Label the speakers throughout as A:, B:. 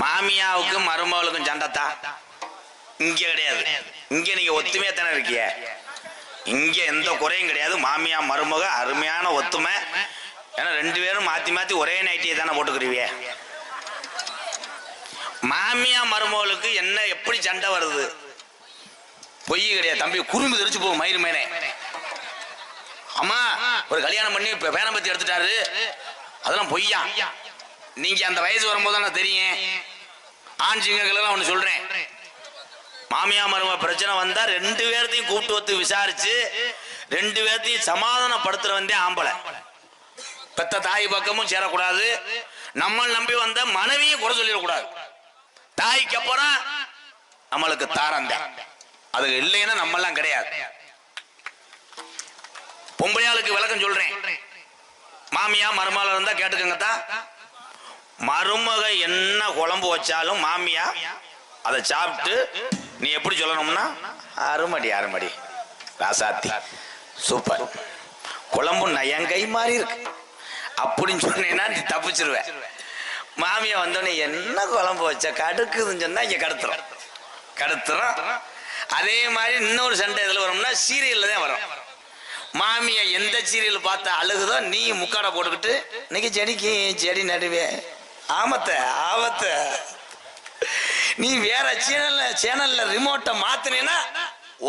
A: மாமியாவுக்கும் மருமகளுக்கும் சண்டைத்தா இங்க கிடையாது. இங்க நீங்க ஒத்துமையா தானே இருக்கிய. இங்க எந்த குறையும் கிடையாது. மாமியா மருமக அருமையான ஒத்துமை. ஏன்னா ரெண்டு பேரும் மாத்தி மாத்தி ஒரே நைட்டியை தானே போட்டுக்கிறீங்க. மாமியா மருமகளுக்கு என்ன எப்படி சண்டை வருது? பொய் கிடையாது தம்பி. குறும்பு தெரிச்சு போகும் மயிறு மேனே. அம்மா ஒரு கல்யாணம் பண்ணி பேரம் பத்தி எடுத்துட்டாரு, அதெல்லாம் பொய்யா. நீங்க அந்த வயசு வரும்போது தான் தெரியும். ஆண் சிங்கங்கள் ஒண்ணு சொல்றேன். மாமியா மருமக பிரச்சனை வந்தா ரெண்டு பேர்த்தையும் கூப்பிட்டு வந்து விசாரிச்சு ரெண்டு பேர்த்தையும் சமாதானப்படுத்துற வந்தே ஆம்பளை. பெத்த தாய் பக்கமும் சேரக்கூடாது. நம்ம நம்பி வந்த மனைவியும் குறை சொல்லிடக்கூடாது. தாய்க்கு அப்புறம் நம்மளுக்கு தாரந்த அது இல்லைன்னா நம்ம எல்லாம் கிடையாது. பொம்பளையாளுக்கு விளக்கம் சொல்றேன். மாமியா மருமகள் இருந்தா கேட்டுக்கங்கத்தான். மருமக என்ன குழம்பு வச்சாலும் மாமியா அதை சாப்பிட்டு நீ எப்படி சொல்லணும்னா அருமடி அருமடி ராசாத்தி சூப்பர் குழம்பு நயங்கை மாதிரி இருக்கு அப்படின்னு சொன்னீங்கன்னா நீ தப்பிச்சிருவேன். மாமியா வந்தோடனே என்ன குழம்பு வச்ச கடுக்குதுன்னு சொன்னா இங்க கடுத்துறோம். அதே மாதிரி இன்னொரு சண்டை எதுல வரும்னா சீரியல்ல தான் வரும். மாமியா எந்த சீரியல் பார்த்தா அழுகுதோ நீ முக்காடை போட்டுக்கிட்டு இன்னைக்கு செடிக்கு செடி நடுவே ஆபத்த நீ வேற சேனல்ல ரிமோட்டை மாத்தினா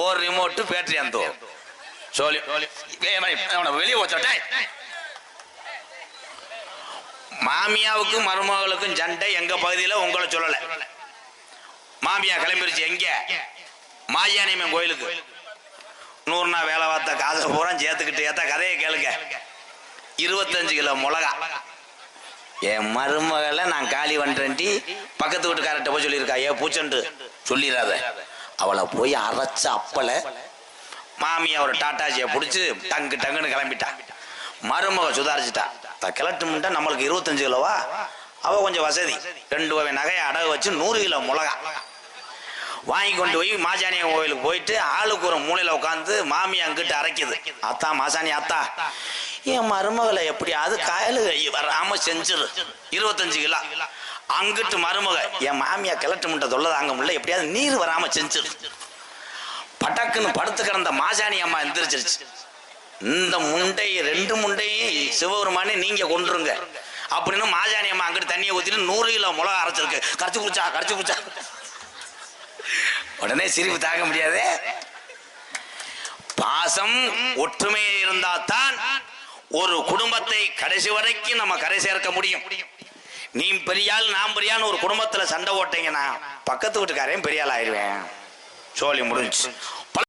A: ஒரு ரிமோட்டு பேட்டரி அந்த சொல்லி வெளியே வச்சோட்ட. மாமியாவுக்கும் மருமகளுக்கும் சண்டை எங்க பகுதியில் உங்களை சொல்லல. மாமியா கிளம்பிருச்சு எங்க? மாயானியம்மன் கோயிலுக்கு. 100 நாள் வேலை பார்த்த காசை பூரா சேர்த்துக்கிட்டு ஏத்த கதையை கேளுங்க. 25 கிலோ மிளகா. என் மருமகளை நான் காலி பண்றேன்டி பக்கத்து வீட்டுக்காரர்கிட்ட போய் சொல்லியிருக்கா. ஏன் பூச்சண்டு சொல்லிடாத. அவளை போய் அரைச்ச அப்பல மாமியா ஒரு டாட்டாச்சியை பிடிச்சி டங்குன்னு கிளம்பிட்டா. மருமக சுதாரிச்சுட்டா. கிளட்டுமுண்டா நம்மளுக்கு 25 கிலோவா. அவ கொஞ்சம் வசதி. 2 வகை நகையை அடகு வச்சு 100 கிலோ மிளகா வாங்கி கொண்டு போய் மாசாணிய கோயிலுக்கு போயிட்டு ஆளுக்கு ஒரு மூலையில உட்காந்து மாமியா அங்கிட்டு அரைக்குது. அத்தா மாசாணி அத்தா என் மருமகளை எப்படியாவது காயலு வராம செஞ்சிரு 25 கிலோ. அங்கிட்டு மருமக என் மாமியா கிளட்டு முட்டை தொல்லை தாங்க முடியல, எப்படியாவது நீர் வராம செஞ்சிரு. பட்டக்குன்னு படுத்து கிடந்த மாசாணி அம்மா எந்திரிச்சிருச்சு. இந்த முண்டை 2 முண்டையும் சிவபெருமானே நீங்க கொண்டுருங்க அப்படின்னு மாசாணி அம்மா அங்கிட்டு தண்ணியை ஊத்திட்டு 100 கிலோ மிளகா அரைச்சிருக்கு. கரைச்சு குடிச்சா உடனே சிரிப்பு தாங்க முடியாது. பாசம் ஒற்றுமை இருந்தால்தான் ஒரு குடும்பத்தை கடைசி வரைக்கும் நம்ம கரை சேர்க்க முடியும். நீ பெரியாள் நான் பெரியாள் ஒரு குடும்பத்துல சண்டை ஓட்டீங்கன்னா பக்கத்து வீட்டுக்காரையும் பெரியாள் ஆயிடுவேன். சோழி முடிஞ்சு.